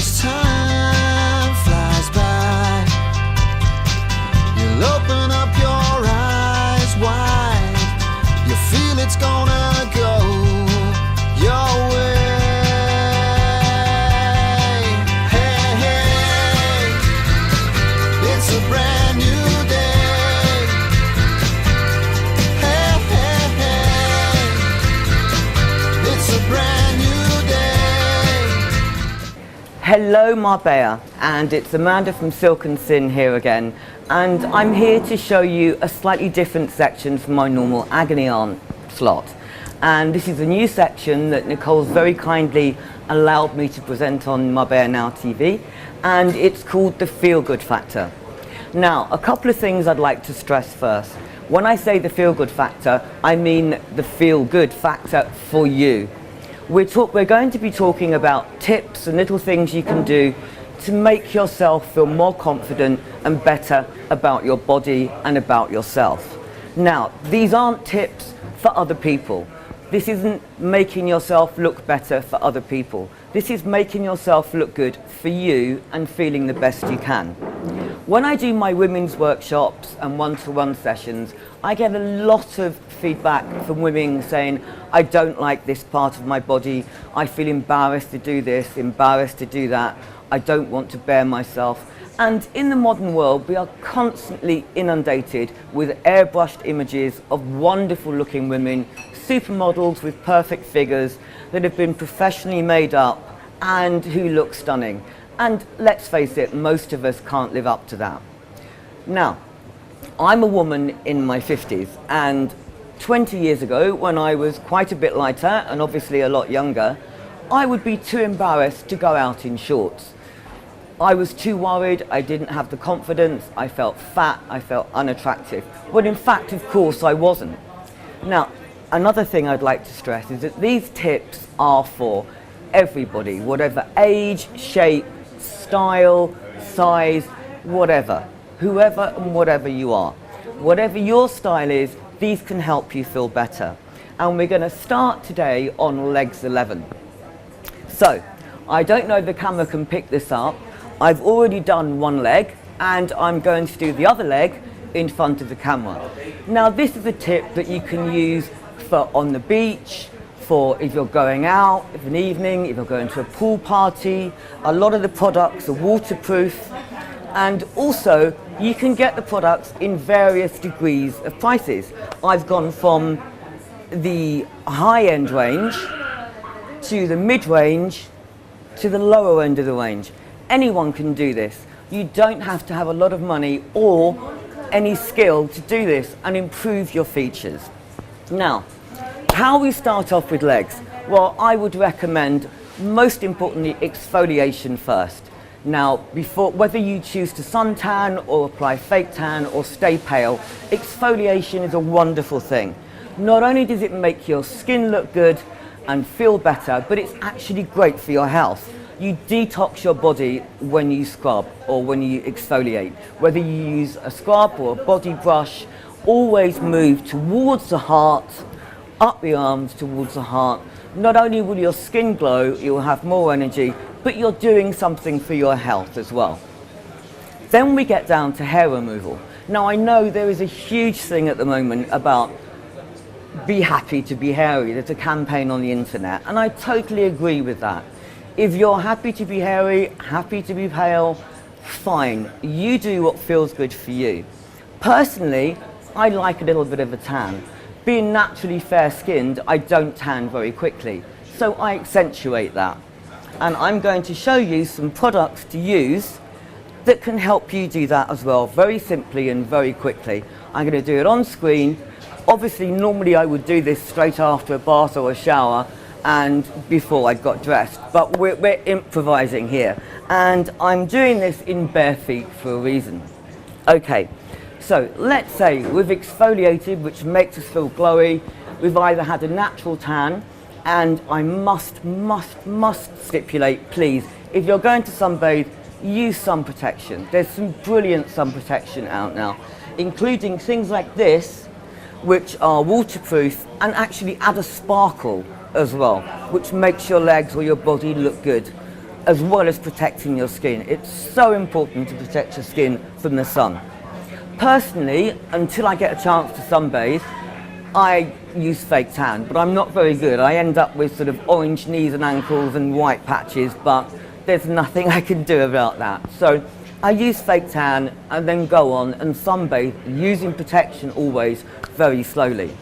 as time flies by, you'll open up your eyes wide. You feel it's gonna go your way. Hey, hey, it's a brand new day. Hey, hey, hey, it's a brand new day. Hello Marbella, and it's Amanda from Silk and Sin here again, and I'm here to show you a slightly different section from my normal agony aunt slot. And this is a new section that Nicole's very kindly allowed me to present on Marbella Now TV, and it's called the Feel Good Factor. Now, a couple of things I'd like to stress first. When I say the Feel Good Factor, I mean the Feel Good Factor for you. We're going to be talking about tips and little things you can do to make yourself feel more confident and better about your body and about yourself. Now, these aren't tips for other people. This isn't making yourself look better for other people. This is making yourself look good for you and feeling the best you can. When I do my women's workshops and one-to-one sessions, I get a lot of feedback from women saying, I don't like this part of my body, I feel embarrassed to do this, embarrassed to do that, I don't want to bare myself. And in the modern world, we are constantly inundated with airbrushed images of wonderful looking women, supermodels with perfect figures that have been professionally made up and who look stunning. And let's face it, most of us can't live up to that. Now, I'm a woman in my 50s, and 20 years ago, when I was quite a bit lighter and obviously a lot younger, I would be too embarrassed to go out in shorts. I was too worried, I didn't have the confidence, I felt fat, I felt unattractive. When in fact, of course, I wasn't. Now, another thing I'd like to stress is that these tips are for everybody, whatever age, shape, style, size, whatever, whoever and whatever you are. Whatever your style is, these can help you feel better. And we're going to start today on legs 11. So, I don't know if the camera can pick this up. I've already done one leg, and I'm going to do the other leg in front of the camera. Now, this is a tip that you can use for on the beach, for if you're going out of an evening, if you're going to a pool party. A lot of the products are waterproof, and also you can get the products in various degrees of prices. I've gone from the high-end range to the mid-range to the lower end of the range. Anyone can do this. You don't have to have a lot of money or any skill to do this and improve your features. Now, how we start off with legs? Well, I would recommend, most importantly, exfoliation first. Now, before, whether you choose to suntan or apply fake tan or stay pale, exfoliation is a wonderful thing. Not only does it make your skin look good and feel better, but it's actually great for your health. You detox your body when you scrub or when you exfoliate. Whether you use a scrub or a body brush, always move towards the heart, up the arms towards the heart. Not only will your skin glow, you'll have more energy, but you're doing something for your health as well. Then we get down to hair removal. Now, I know there is a huge thing at the moment about be happy to be hairy. There's a campaign on the internet, and I totally agree with that. If you're happy to be hairy, happy to be pale, fine. You do what feels good for you. Personally, I like a little bit of a tan. Being naturally fair-skinned, I don't tan very quickly, so I accentuate that. And I'm going to show you some products to use that can help you do that as well, very simply and very quickly. I'm going to do it on screen. Obviously, normally I would do this straight after a bath or a shower and before I got dressed, but we're improvising here. And I'm doing this in bare feet for a reason. Okay. So let's say we've exfoliated, which makes us feel glowy. We've either had a natural tan, and I must stipulate, please, if you're going to sunbathe, use sun protection. There's some brilliant sun protection out now, including things like this, which are waterproof and actually add a sparkle as well, which makes your legs or your body look good. as well as protecting your skin. It's so important to protect your skin from the sun. Personally, until I get a chance to sunbathe, I use fake tan, but I'm not very good. I end up with sort of orange knees and ankles and white patches, but there's nothing I can do about that. So I use fake tan and then go on and sunbathe using protection always very slowly.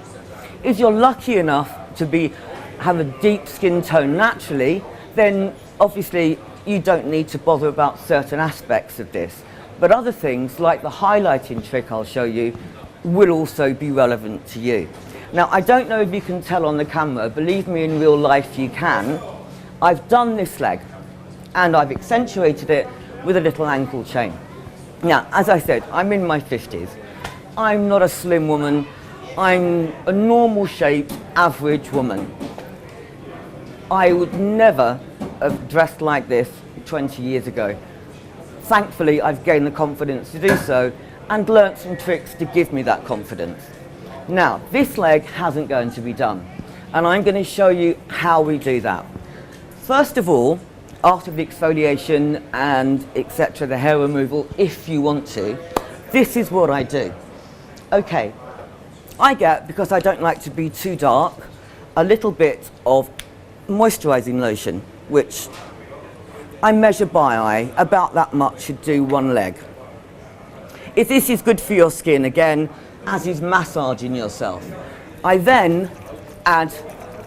If you're lucky enough to have a deep skin tone naturally, then obviously you don't need to bother about certain aspects of this. But other things like the highlighting trick I'll show you will also be relevant to you. Now, I don't know if you can tell on the camera, believe me, in real life you can. I've done this leg and I've accentuated it with a little ankle chain. Now, as I said, I'm in my 50s. I'm not a slim woman. I'm a normal shaped, average woman. I would never have dressed like this 20 years ago. Thankfully, I've gained the confidence to do so and learnt some tricks to give me that confidence. Now, this leg hasn't going to be done, and I'm going to show you how we do that. First of all, after the exfoliation and etc., the hair removal, if you want to, this is what I do. Okay, I get, because I don't like to be too dark, a little bit of moisturising lotion, which I measure by eye. About that much should do one leg. If this is good for your skin, again, as is massaging yourself, I then add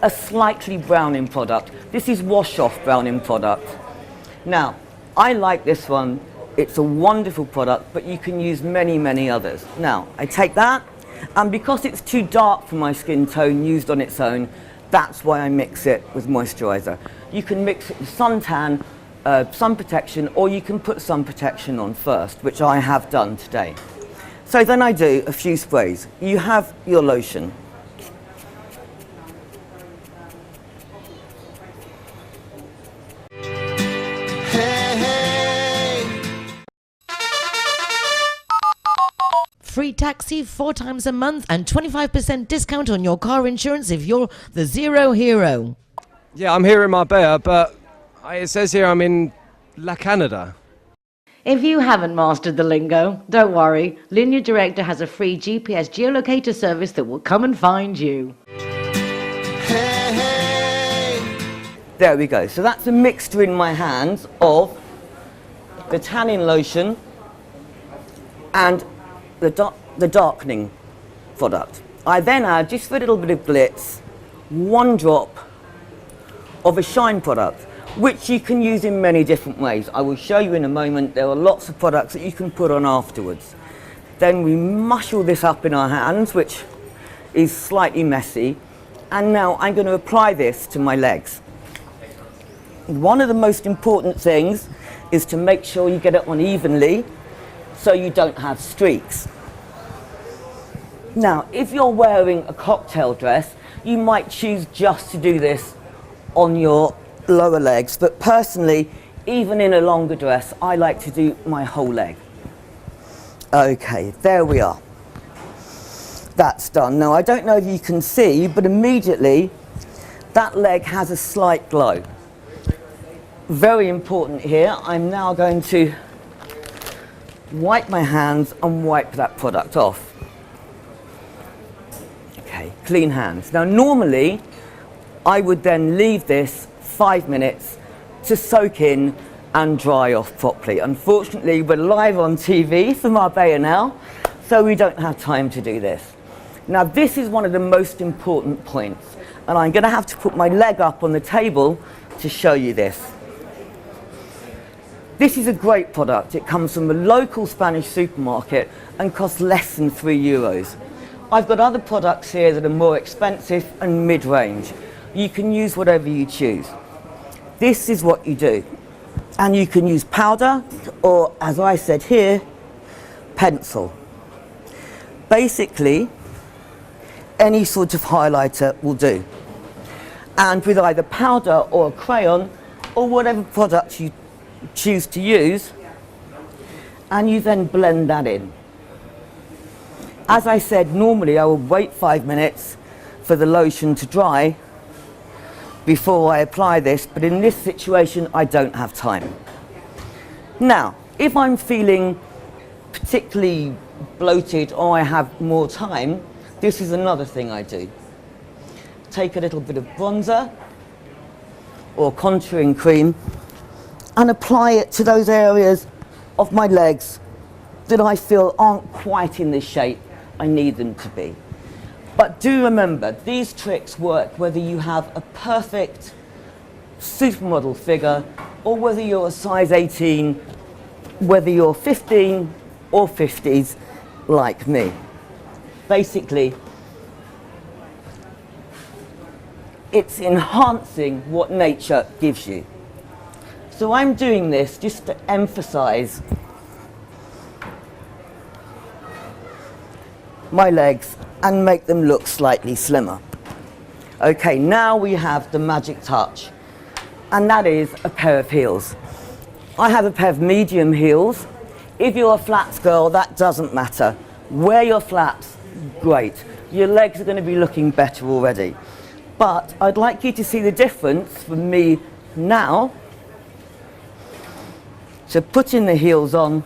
a slightly browning product. This is wash-off browning product. Now, I like this one. It's a wonderful product, but you can use many, many others. Now, I take that, and because it's too dark for my skin tone used on its own, that's why I mix it with moisturiser. You can mix it with suntan, sun protection, or you can put sun protection on first, which I have done today. So then I do a few sprays. You have your lotion. Free taxi 4 times a month and 25% discount on your car insurance if you're the Zero Hero. Yeah, I'm here in Marbella, but it says here I'm in La Canada. If you haven't mastered the lingo, don't worry. Linear Director has a free GPS geolocator service that will come and find you. There we go. So that's a mixture in my hands of the tanning lotion and the darkening product. I then add, just for a little bit of glitz, 1 drop of a shine product, which you can use in many different ways. I will show you in a moment. There are lots of products that you can put on afterwards. Then we mush all this up in our hands, which is slightly messy. And now I'm going to apply this to my legs. One of the most important things is to make sure you get it on evenly so you don't have streaks. Now, if you're wearing a cocktail dress, you might choose just to do this on your lower legs, but personally, even in a longer dress, I like to do my whole leg. Okay, there we are. That's done. Now, I don't know if you can see, but immediately that leg has a slight glow. Very important here. I'm now going to wipe my hands and wipe that product off. Okay, clean hands. Now, normally, I would then leave this 5 minutes to soak in and dry off properly. Unfortunately, we're live on TV for Marbella now, so we don't have time to do this. Now, this is one of the most important points, and I'm going to have to put my leg up on the table to show you this. This is a great product. It comes from a local Spanish supermarket and costs less than €3. I've got other products here that are more expensive and mid-range. You can use whatever you choose. This is what you do. And you can use powder or, as I said here, pencil. Basically, any sort of highlighter will do. And with either powder or a crayon or whatever product you choose to use, and you then blend that in. As I said, normally I will wait 5 minutes for the lotion to dry, before I apply this, but in this situation I don't have time. Now, if I'm feeling particularly bloated or I have more time, this is another thing I do. Take a little bit of bronzer or contouring cream and apply it to those areas of my legs that I feel aren't quite in the shape I need them to be. But do remember, these tricks work whether you have a perfect supermodel figure or whether you're a size 18, whether you're 15 or 50s like me. Basically, it's enhancing what nature gives you. So I'm doing this just to emphasize my legs and make them look slightly slimmer. Okay, now we have the magic touch, and that is a pair of heels. I have a pair of medium heels. If you're a flats girl, that doesn't matter. Wear your flats, great. Your legs are going to be looking better already. But I'd like you to see the difference from me now to putting the heels on,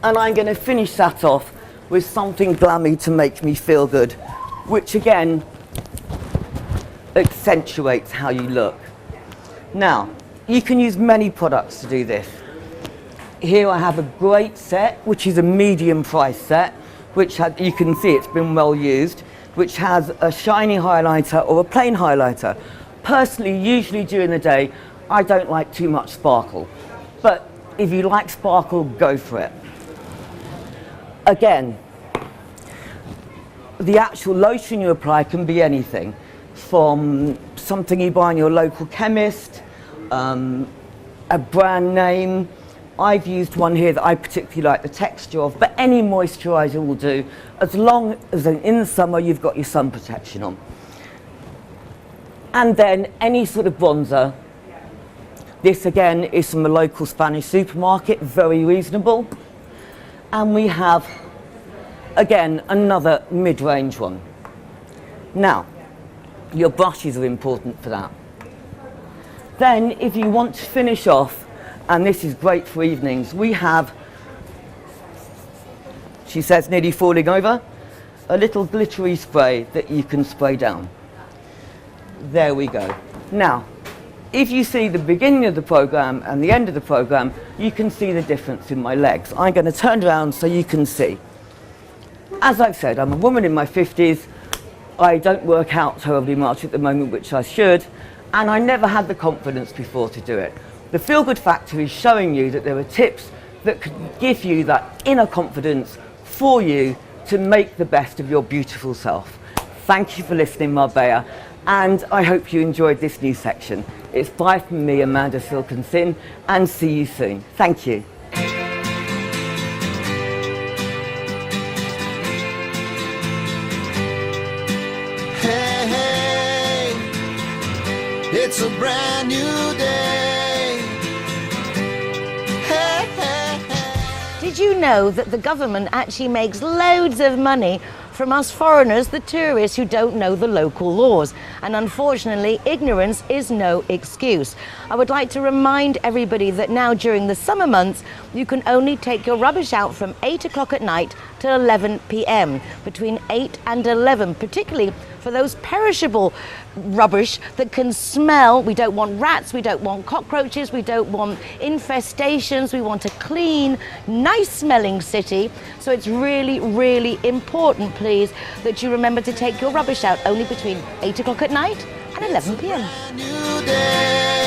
and I'm going to finish that off with something glammy to make me feel good, which again accentuates how you look. Now, you can use many products to do this. Here I have a great set, which is a medium price set, which you can see it's been well used, which has a shiny highlighter or a plain highlighter. Personally, usually during the day, I don't like too much sparkle, but if you like sparkle, go for it. Again, the actual lotion you apply can be anything, from something you buy in your local chemist, a brand name. I've used one here that I particularly like the texture of, but any moisturiser will do, as long as in the summer you've got your sun protection on. And then any sort of bronzer. This again is from a local Spanish supermarket, very reasonable. And we have, again, another mid-range one. Now, your brushes are important for that. Then, if you want to finish off, and this is great for evenings, we have, she says nearly falling over, a little glittery spray that you can spray down. There we go. Now, if you see the beginning of the program and the end of the program, you can see the difference in my legs. I'm going to turn around so you can see. As I've said, I'm a woman in my 50s. I don't work out terribly much at the moment, which I should, and I never had the confidence before to do it. The Feel Good Factor is showing you that there are tips that could give you that inner confidence for you to make the best of your beautiful self. Thank you for listening, Marbella, and I hope you enjoyed this new section. It's bye from me, Amanda Silkinson, and see you soon. Thank you. Hey, hey, it's a brand new day. Hey, hey, hey. Did you know that the government actually makes loads of money from us foreigners, the tourists who don't know the local laws? And unfortunately, ignorance is no excuse. I would like to remind everybody that now during the summer months, you can only take your rubbish out from 8 o'clock at night till 11 p.m. Between 8 and 11, particularly for those perishable rubbish that can smell. We don't want rats, we don't want cockroaches, we don't want infestations. We want a clean, nice smelling city. So it's really, really important, please, that you remember to take your rubbish out only between 8 o'clock at night and 11 p.m. New day.